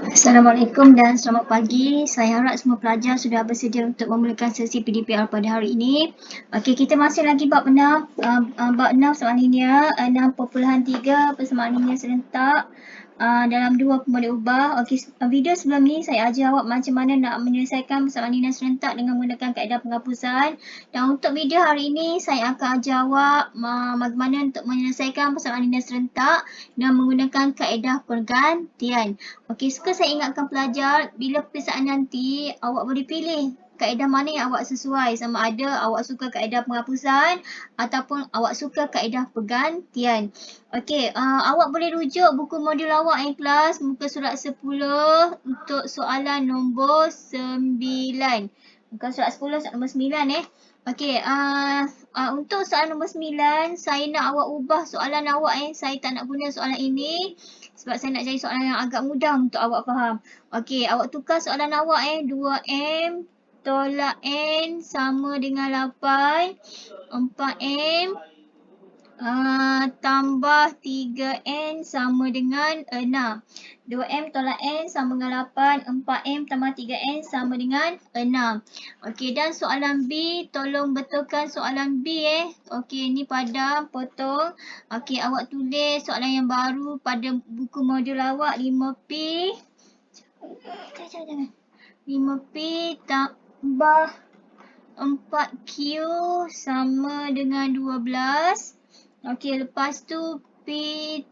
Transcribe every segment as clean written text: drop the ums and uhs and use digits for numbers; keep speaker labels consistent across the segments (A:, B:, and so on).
A: Assalamualaikum dan selamat pagi. Saya harap semua pelajar sudah bersedia untuk memulakan sesi PDPR pada hari ini. Okey, kita masih lagi bab 6, bab 6 soalan linear 6.3 persamaan linear serentak dalam dua pemboleh ubah. Okey, video sebelum ni saya ajar awak macam mana nak menyelesaikan persamaan linear serentak dengan menggunakan kaedah penghapusan. Dan untuk video hari ini saya akan ajar awak bagaimana untuk menyelesaikan persamaan linear serentak dengan menggunakan kaedah pergantian. Okey, suka saya ingatkan pelajar, bila peperiksaan nanti, awak boleh pilih kaedah mana yang awak sesuai. Sama ada awak suka kaedah penghapusan ataupun awak suka kaedah pergantian. Okey, awak boleh rujuk buku modul awak kelas muka surat 10 untuk soalan nombor 9. Muka surat 10, soalan nombor 9 Okey, untuk soalan nombor 9, saya nak awak ubah soalan awak Saya tak nak guna soalan ini sebab saya nak cari soalan yang agak mudah untuk awak faham. Okey, awak tukar soalan awak 2M tolak N sama dengan 8. 4M tambah 3N sama dengan 6. 2M tolak N sama dengan 8. 4M tambah 3N sama dengan 6. Okey, dan soalan B, tolong betulkan soalan B Okey, ni padam, potong. Okey, awak tulis soalan yang baru pada buku modul awak 5P. 5P tambah 4Q sama dengan 12. Okey, lepas tu P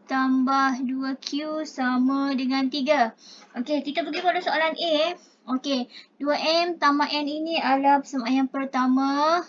A: tambah 2Q sama dengan 3. Okey, kita pergi pada soalan A Okey, 2M tambah N ini adalah persamaan yang pertama.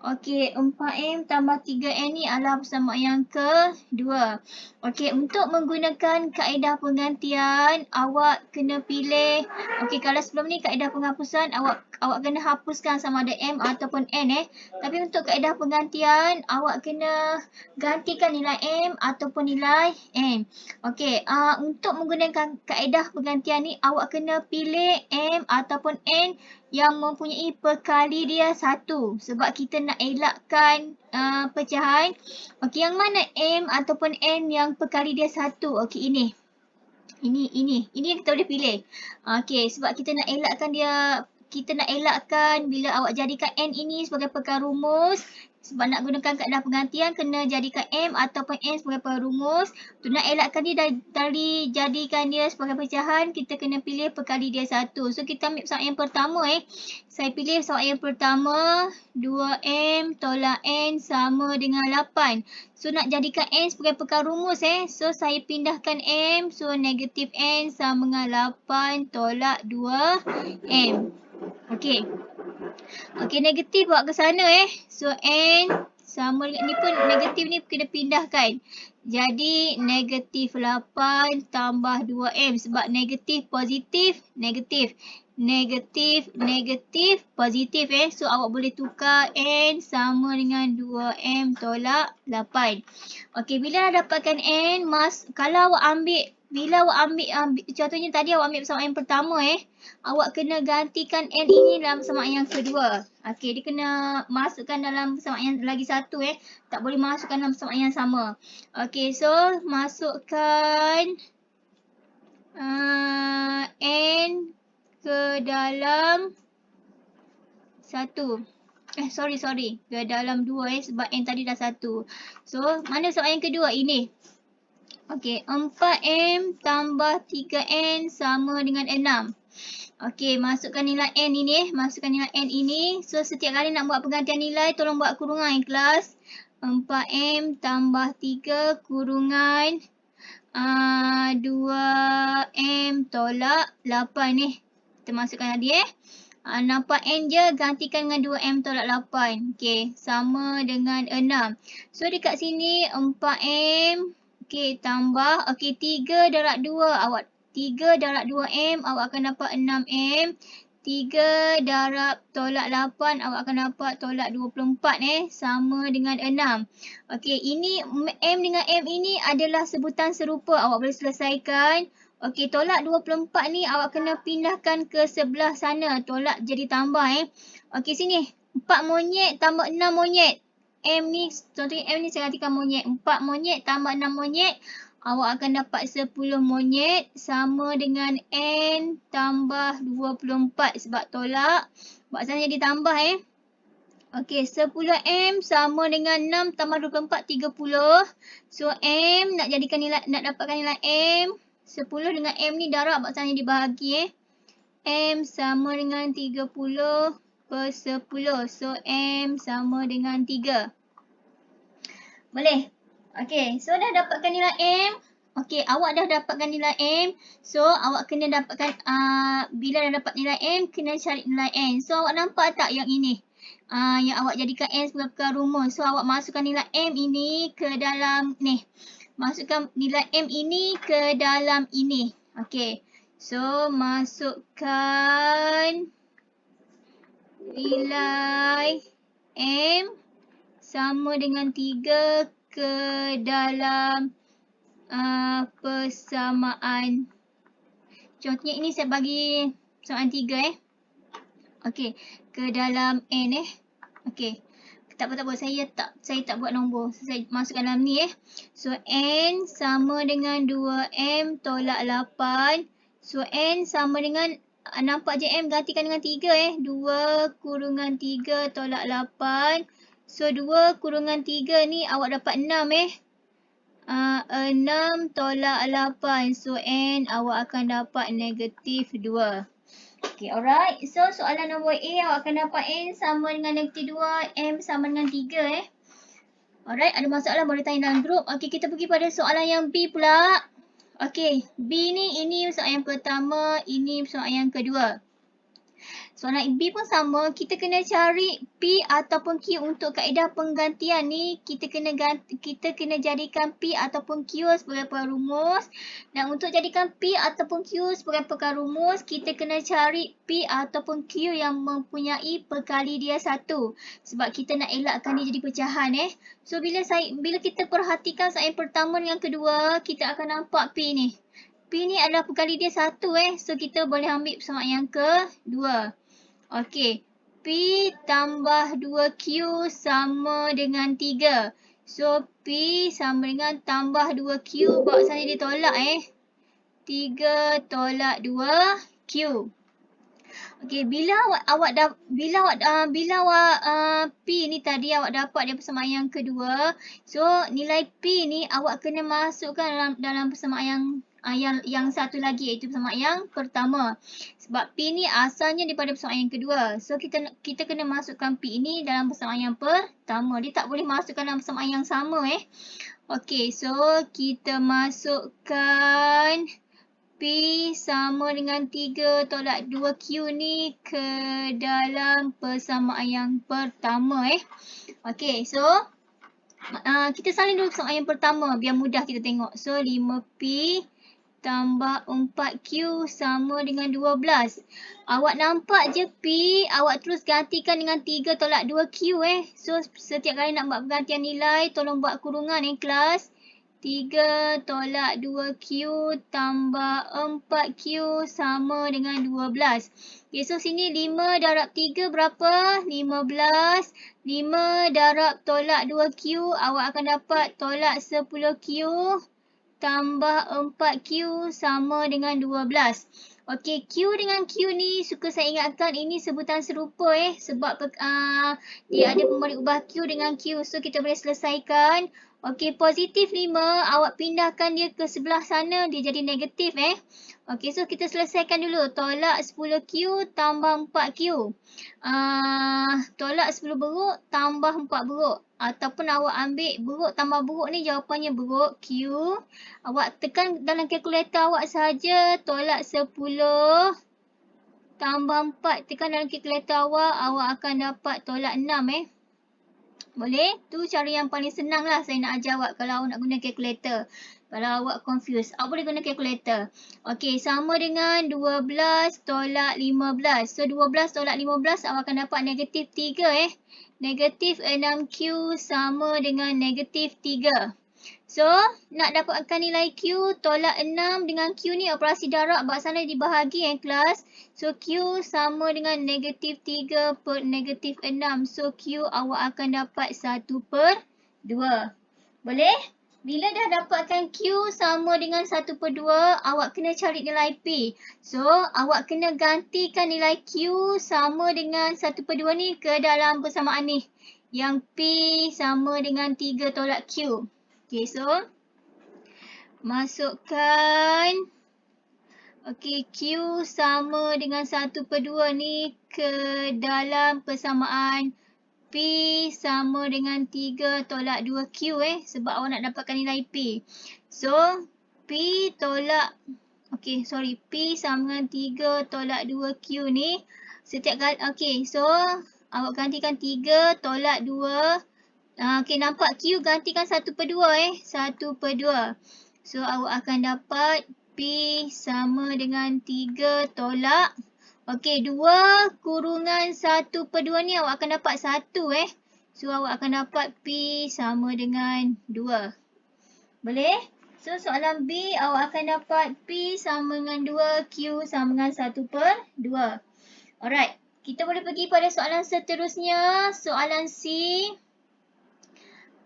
A: Okey, 4M tambah 3N ni adalah persamaan yang kedua. Okey, untuk menggunakan kaedah penggantian, awak kena pilih. Okey, kalau sebelum ni kaedah penghapusan, awak kena hapuskan sama ada M ataupun N Tapi untuk kaedah penggantian, awak kena gantikan nilai M ataupun nilai N. Okey, untuk menggunakan kaedah penggantian ni, awak kena pilih M ataupun N yang mempunyai perkali dia 1 sebab kita nak elakkan pecahan. Okey, yang mana M ataupun N yang perkali dia 1? Okey, ini yang kita boleh pilih. Okey, sebab kita nak elakkan bila awak jadikan N ini sebagai perkara rumus. Sebab nak gunakan kaedah penggantian, kena jadikan M ataupun N sebagai perkara rumus. Untuk nak elakkan dia dari jadikan dia sebagai pecahan, kita kena pilih perkali dia 1. So, kita ambil persamaan yang pertama Saya pilih persamaan yang pertama, 2M tolak N sama dengan 8. So, nak jadikan N sebagai perkara rumus So, saya pindahkan M. So, negatif N sama dengan 8 tolak 2M. Okey. Okey, negatif bawa ke sana So, N sama dengan ni pun negatif ni kena pindahkan. Jadi, negatif 8 tambah 2M. Sebab negatif, positif, negatif. Negatif, negatif, positif So, awak boleh tukar N sama dengan 2M tolak 8. Okey, bila dapatkan N, kalau awak ambil contohnya tadi awak ambil persamaan yang pertama awak kena gantikan N ini dalam persamaan yang kedua. Okey, dia kena masukkan dalam persamaan yang lagi satu Tak boleh masukkan dalam persamaan yang sama. Okey, so masukkan N ke dalam 1. Sorry. Ke dalam 2 sebab N tadi dah 1. So, mana soalan yang kedua? Ini. Okey, 4M tambah 3N sama dengan 6. Okey, masukkan nilai N ini. So, setiap kali nak buat penggantian nilai, tolong buat kurungan kelas. 4M tambah 3 kurungan 2M tolak 8 Kita masukkan tadi nampak N je, gantikan dengan 2M tolak 8. Okey, sama dengan 6. So, dekat sini 4M. Okey, tambah. Okey, 3 darab 2. 3 darab 2M, awak akan dapat 6M. 3 darab tolak 8, awak akan dapat tolak 24 sama dengan 6. Okey, ini M dengan M ini adalah sebutan serupa. Awak boleh selesaikan. Okey, tolak 24 ni awak kena pindahkan ke sebelah sana. Tolak jadi tambah Okey, sini. 4 monyet tambah 6 monyet. M ni, contohnya M ni saya gantikan monyet. 4 monyet tambah 6 monyet. awak akan dapat 10 monyet sama dengan N tambah 24 sebab tolak. Maksudnya ditambah Okey, 10M sama dengan 6 tambah 24, 30. So, M nak jadikan nilai, nak dapatkan nilai M. 10 dengan M ni darab, maksudnya dibahagi M sama dengan 30 per 10. So, M sama dengan 3. Boleh? Okey, so dah dapatkan nilai M. Okey, awak dah dapatkan nilai M. So, awak kena dapatkan, bila dah dapat nilai M, kena cari nilai N. So, awak nampak tak yang ini? Yang awak jadikan N sebagai perkara rumus. So, awak masukkan nilai M ini ke dalam ni. Masukkan nilai M ini ke dalam ini. Okey. So, masukkan nilai M sama dengan 3 ke dalam persamaan. Contohnya ini saya bagi persamaan 3 Okey, ke dalam N Okey. Tak apa, saya tak buat nombor. Saya masukkan dalam ni So N sama dengan 2M tolak 8. So N sama dengan nampak je M gantikan dengan 3 2 kurungan 3 tolak 8. So 2 kurungan 3 ni awak dapat 6 6 tolak 8. So N awak akan dapat negatif 2. Okay, alright. So, soalan nombor A, awak akan dapat N sama dengan negatif 2, M sama dengan 3 Alright, ada masalah boleh tanya dalam grup. Okay, kita pergi pada soalan yang B pula. Okay, B ni, ini soalan yang pertama, ini soalan yang kedua. Soalan B pun sama, kita kena cari P ataupun Q untuk kaedah penggantian ni. Kita kena jadikan P ataupun Q sebagai perumus. Dan untuk jadikan P ataupun Q sebagai perkara rumus, kita kena cari P ataupun Q yang mempunyai perkali dia 1. Sebab kita nak elakkan dia jadi pecahan So bila kita perhatikan soalan pertama dengan kedua, kita akan nampak P ni. P ni adalah perkali dia 1 So kita boleh ambil persamaan yang kedua. Okey, P tambah 2Q sama dengan 3. So, P sama dengan tambah 2Q, bawa sana dia tolak 3 tolak 2Q. Okey, bila P ni tadi awak dapat dia persamaan yang kedua. So, nilai P ni awak kena masukkan dalam persamaan yang satu lagi, iaitu persamaan yang pertama. Sebab P ni asalnya daripada persamaan yang kedua. So, kita kena masukkan P ini dalam persamaan yang pertama. Dia tak boleh masukkan dalam persamaan yang sama Okey, so kita masukkan P sama dengan 3 tolak 2Q ni ke dalam persamaan yang pertama Okey, so kita salin dulu persamaan yang pertama biar mudah kita tengok. So 5P tambah 4Q sama dengan 12. Awak nampak je P, awak terus gantikan dengan 3 tolak 2Q So setiap kali nak buat pergantian nilai, tolong buat kurungan kelas. 3 tolak 2Q tambah 4Q sama dengan 12. Okay, so sini 5 darab 3 berapa? 15. 5 darab tolak 2Q, awak akan dapat tolak 10Q tambah 4Q sama dengan 12. Okey, Q dengan Q ni suka saya ingatkan ini sebutan serupa sebab dia ada pemberi ubah Q dengan Q. So kita boleh selesaikan. Okey, positif 5, awak pindahkan dia ke sebelah sana, dia jadi negatif Okey, so kita selesaikan dulu. Tolak 10Q tambah 4Q. Tolak 10 beruk tambah 4 beruk. Ataupun awak ambil beruk tambah beruk ni jawapannya beruk Q. Awak tekan dalam kalkulator awak saja. Tolak 10 tambah 4. Tekan dalam kalkulator awak akan dapat tolak 6 Boleh? Tu cara yang paling senang lah saya nak ajar awak kalau awak nak guna kalkulator. Kalau awak confused, awak boleh guna kalkulator. Okey, sama dengan 12 tolak 15. So, 12 tolak 15 awak akan dapat negatif 3 Negatif 6Q sama dengan negatif 3. So, nak dapatkan nilai Q, tolak 6 dengan Q ni operasi darab, buat sana dibahagi kelas. So, Q sama dengan negatif 3 per negatif 6. So, Q awak akan dapat 1/2. Boleh? Bila dah dapatkan Q sama dengan 1/2, awak kena cari nilai P. So, awak kena gantikan nilai Q sama dengan 1/2 ni ke dalam persamaan ni. Yang P sama dengan 3 tolak Q. Okay, so masukkan Q sama dengan 1/2 ni ke dalam persamaan P sama dengan 3 tolak 2Q sebab awak nak dapatkan nilai P. So, P sama dengan 3 tolak 2Q ni setiap kali, so awak gantikan 3 tolak 2. Nampak Q gantikan 1/2 1/2. So, awak akan dapat P sama dengan 3 tolak 2 kurungan 1/2 ni awak akan dapat 1 So awak akan dapat P sama dengan 2. Boleh? So soalan B awak akan dapat P sama dengan 2, Q sama dengan 1/2. Alright, kita boleh pergi pada soalan seterusnya, soalan C.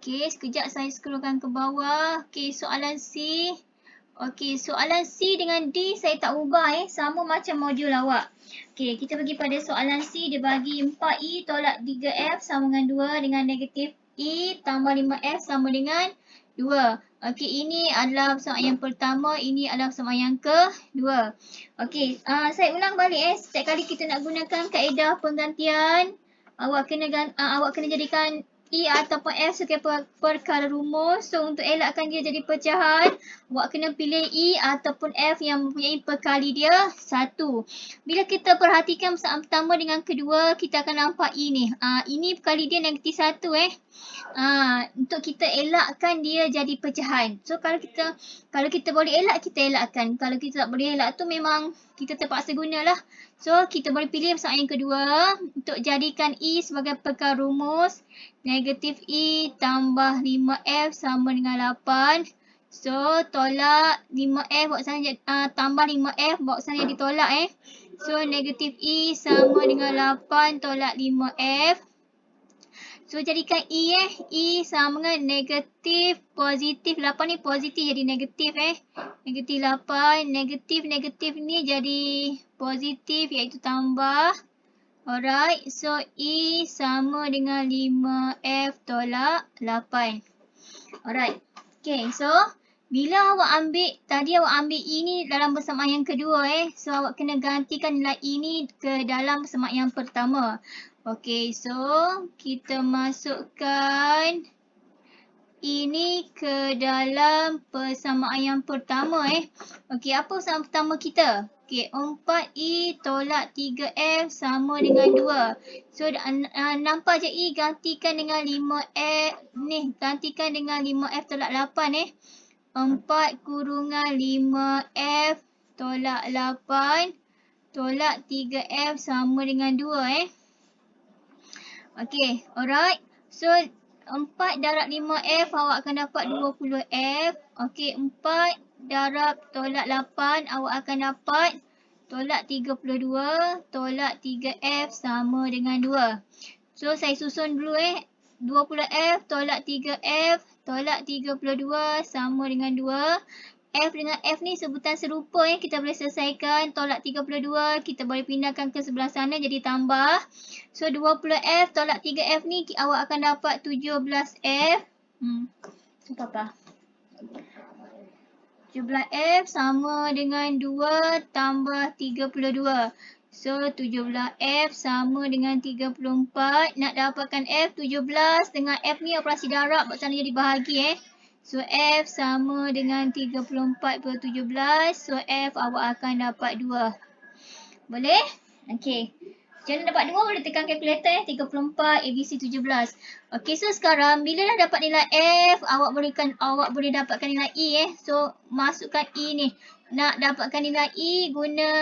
A: Sekejap saya scrollkan ke bawah. Soalan C. Soalan C dengan D saya tak ubah sama macam modul awak. Kita pergi pada soalan C. Dia bagi 4E tolak 3F sama dengan 2 dengan negatif E tambah 5F sama dengan 2. Ini adalah persamaan yang pertama. Ini adalah persamaan yang kedua. Saya ulang balik setiap kali kita nak gunakan kaedah penggantian, awak kena jadikan E ataupun F sebagai perkara rumus. So, untuk elakkan dia jadi pecahan, awak kena pilih E ataupun F yang mempunyai perkali dia 1. Bila kita perhatikan persamaan pertama dengan kedua, kita akan nampak E ni. Ini perkali dia negatif 1 untuk kita elakkan dia jadi pecahan. So, kalau kita boleh elak, kita elakkan. Kalau kita tak boleh elak tu memang kita terpaksa gunalah. So, kita boleh pilih persamaan yang kedua untuk jadikan E sebagai perkara rumus. Negatif E tambah 5F sama dengan 8. So, tolak 5F buat sana tambah 5F buat sana jadi tolak So, negatif E sama dengan 8 tolak 5F. So, jadikan E E sama dengan negatif positif 8 ni positif jadi negatif Negatif 8. Negatif ni jadi positif iaitu tambah. Alright, so E sama dengan 5F tolak 8. Alright, so bila awak ambil, tadi awak ambil E ni dalam persamaan yang kedua So awak kena gantikan nilai E ni ke dalam persamaan yang pertama. So kita masukkan ini ke dalam persamaan yang pertama apa persamaan pertama kita? 4E tolak 3F sama dengan 2. So, nampak je E gantikan dengan 5F ni. Gantikan dengan 5F tolak 8 4 kurungan 5F tolak 8 tolak 3F sama dengan 2 alright. So, 4 darab 5F awak akan dapat 20F. 4 darab tolak 8 awak akan dapat tolak 32 tolak 3F sama dengan 2. So, saya susun dulu 20F tolak 3F tolak 32 sama dengan 2. F dengan F ni sebutan serupa kita boleh selesaikan. Tolak 32 kita boleh pindahkan ke sebelah sana jadi tambah. So 20F tolak 3F ni awak akan dapat 17F. Papa. 17F sama dengan 2 tambah 32. So 17F sama dengan 34. Nak dapatkan F 17 dengan F ni operasi darab buat sana jadi bahagi So, F sama dengan 34 per 17. So, F awak akan dapat 2. Boleh? Macam mana dapat 2? Boleh tekan kalkulator 34, ABC 17. So sekarang bila dah dapat nilai F, awak boleh dapatkan nilai E So, masukkan E ni. Nak dapatkan nilai E, guna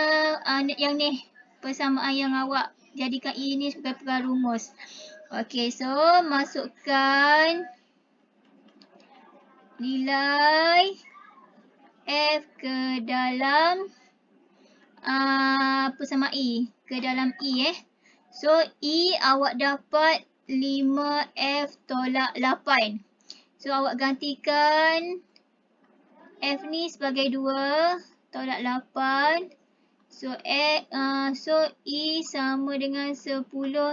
A: yang ni. Persamaan yang awak jadikan E ni sebagai perkara rumus. So masukkan nilai F ke dalam persamaan E. Ke dalam E So, E awak dapat 5F tolak 8. So awak gantikan F ni sebagai 2 tolak 8. So E sama dengan 10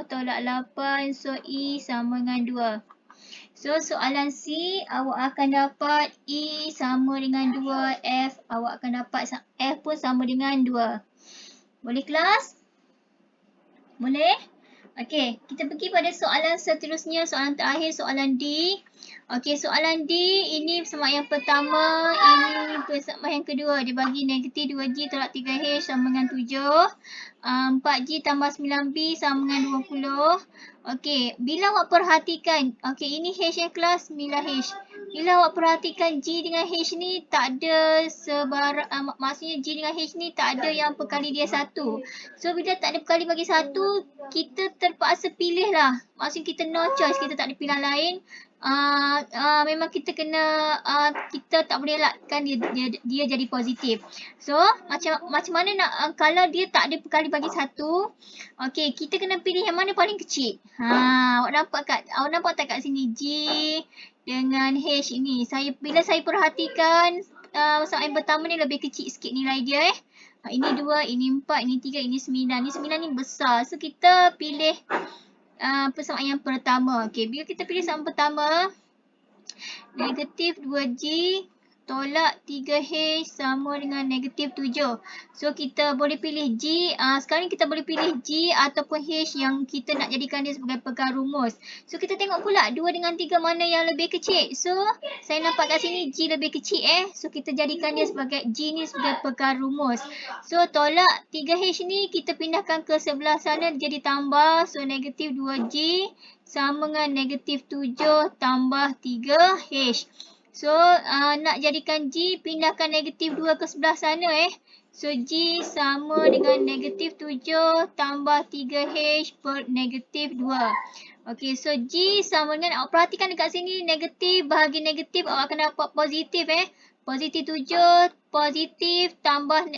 A: tolak 8. So E sama dengan 2. So soalan C awak akan dapat E sama dengan 2, F awak akan dapat F pun sama dengan 2. Boleh kelas? Boleh? Okey, kita pergi pada soalan seterusnya, soalan terakhir, soalan D. Okey, soalan D ini persamaan yang pertama, ini persamaan yang kedua. Dia bagi negatif 2G tolak 3H sama dengan 7. 4G tambah 9B sama dengan 20. Okey, bila awak perhatikan, okey ini H yang kelas 9H. Bila awak perhatikan G dengan H ni tak ada maksudnya G dengan H ni tak ada yang perkali dia satu. So bila tak ada perkali bagi satu, kita terpaksa pilih lah. Maksudnya kita no choice, kita tak ada pilihan lain. Memang kita kena, kita tak boleh elakkan dia jadi positif. So macam mana nak, kalau dia tak ada perkali bagi satu, okey kita kena pilih yang mana paling kecil. Awak nampak tak kat sini G dengan H ini. Bila saya perhatikan persamaan yang pertama ni lebih kecil sikit nilai dia Ini 2, ini 4, ini 3, ini 9. Ini 9 ni besar. So kita pilih persamaan yang pertama. Okey, bila kita pilih persamaan pertama, negatif 2G tolak 3H sama dengan negatif 7. So kita boleh pilih G. Sekarang kita boleh pilih G ataupun H yang kita nak jadikan dia sebagai pegang rumus. So kita tengok pula 2 dengan 3 mana yang lebih kecil. So saya nampak kat sini G lebih kecil So kita jadikan dia sebagai G ni sebagai pegang rumus. So tolak 3H ni kita pindahkan ke sebelah sana jadi tambah. So negatif 2G sama dengan negatif 7 tambah 3H. So nak jadikan G, pindahkan negatif 2 ke sebelah sana So G sama dengan negatif 7 tambah 3H per negatif 2. Okey, so G sama dengan, awak perhatikan dekat sini negatif bahagi negatif awak akan dapat positif Positif 7, positif tambah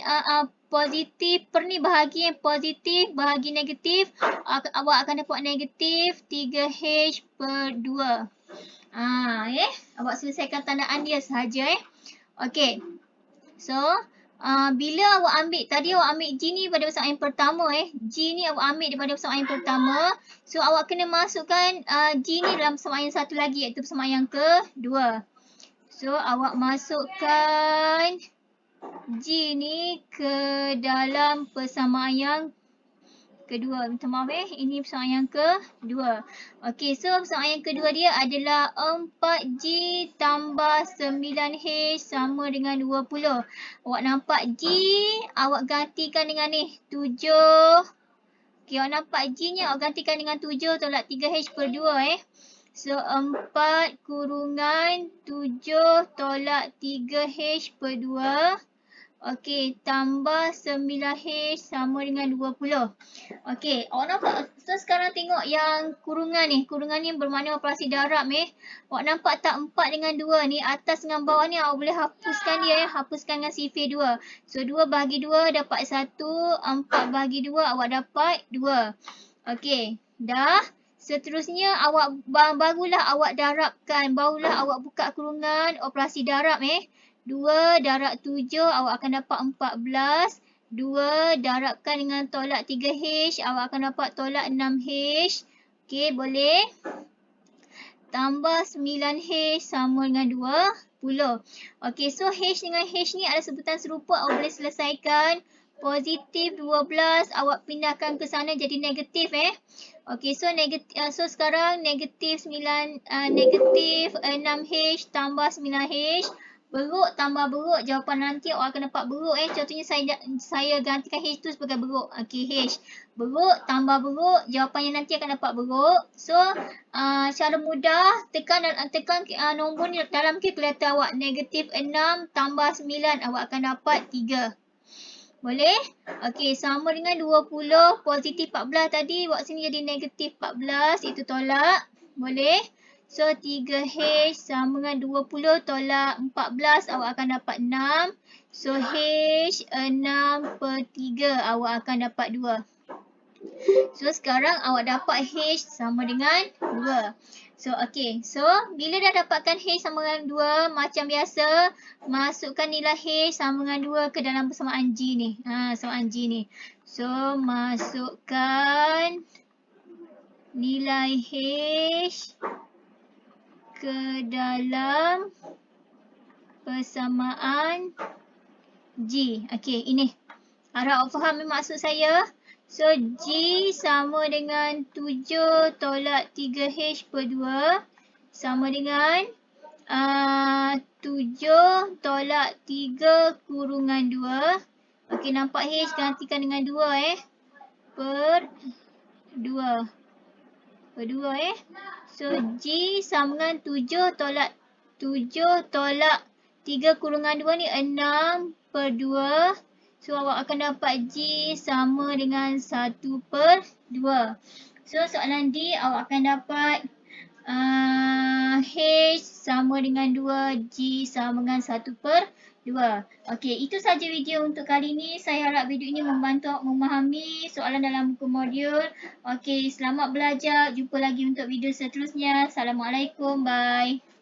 A: positif per ni bahagi positif bahagi negatif, awak akan dapat negatif 3H per 2. Awak selesaikan tandaan dia sahaja Okey. So, bila awak ambil, tadi awak ambil G ni pada persamaan yang pertama G ni awak ambil daripada persamaan yang pertama. So, awak kena masukkan G ni dalam persamaan yang satu lagi iaitu persamaan yang kedua. So, awak masukkan G ni ke dalam persamaan yang kedua. Minta maaf ini persamaan yang kedua. Okey, so persamaan yang kedua dia adalah 4G tambah 9H sama dengan 20. Awak nampak G, awak gantikan dengan ni 7. Okey, awak nampak G ni awak gantikan dengan 7 tolak 3H per 2 So 4 kurungan 7 tolak 3H per 2. Okey, tambah 9H sama dengan 20. Okey, awak nampak? So sekarang tengok yang kurungan ni. Kurungan ni bermakna operasi darab Awak nampak tak 4 dengan 2 ni, atas dengan bawah ni awak boleh hapuskan dia Hapuskan dengan sifir 2. So 2 bahagi 2 dapat 1, 4 bahagi 2 awak dapat 2. Okey, dah. Seterusnya awak barulah awak darabkan, barulah awak buka kurungan operasi darab 2 darab 7 awak akan dapat 14. 2 darabkan dengan tolak 3H awak akan dapat tolak 6H. Okey, boleh. Tambah 9H sama dengan 20. Okey, so H dengan H ni ada sebutan serupa, awak boleh selesaikan. Positif 12 awak pindahkan ke sana jadi negatif Okey, so so sekarang negatif 6H tambah 9H. Beruk tambah beruk, jawapan nanti awak akan dapat beruk Contohnya saya gantikan H tu sebagai beruk. Okey, H. Beruk tambah beruk, jawapannya nanti akan dapat beruk. So, cara mudah, tekan nombor ni dalam kalkulator awak. Negatif 6 tambah 9, awak akan dapat 3. Boleh? Okey, sama dengan 20, positif 14 tadi, buat sini jadi negatif 14, itu tolak. Boleh? So, 3H sama dengan 20 tolak 14, awak akan dapat 6. So, H 6 per 3, awak akan dapat 2. So, sekarang awak dapat H sama dengan 2. So, okay. So, bila dah dapatkan H sama dengan 2, macam biasa, masukkan nilai H sama dengan 2 ke dalam persamaan G ni. Persamaan G ni. So, masukkan nilai H ke dalam persamaan G. Okay, ini. Harap awak faham maksud saya. So, G sama dengan 7 tolak 3H per 2 sama dengan 7 tolak 3 kurungan 2. Okey, nampak H gantikan dengan 2 per 2. Per 2 So, G sama dengan 7 tolak 3 kurungan 2 ni 6 per 2. So, awak akan dapat G sama dengan 1 per 2. So, soalan D awak akan dapat H sama dengan 2, G sama dengan 1 per 2. Okey, itu saja video untuk kali ini. Saya harap video ini membantu awak memahami soalan dalam buku modul. Okey, selamat belajar. Jumpa lagi untuk video seterusnya. Assalamualaikum. Bye.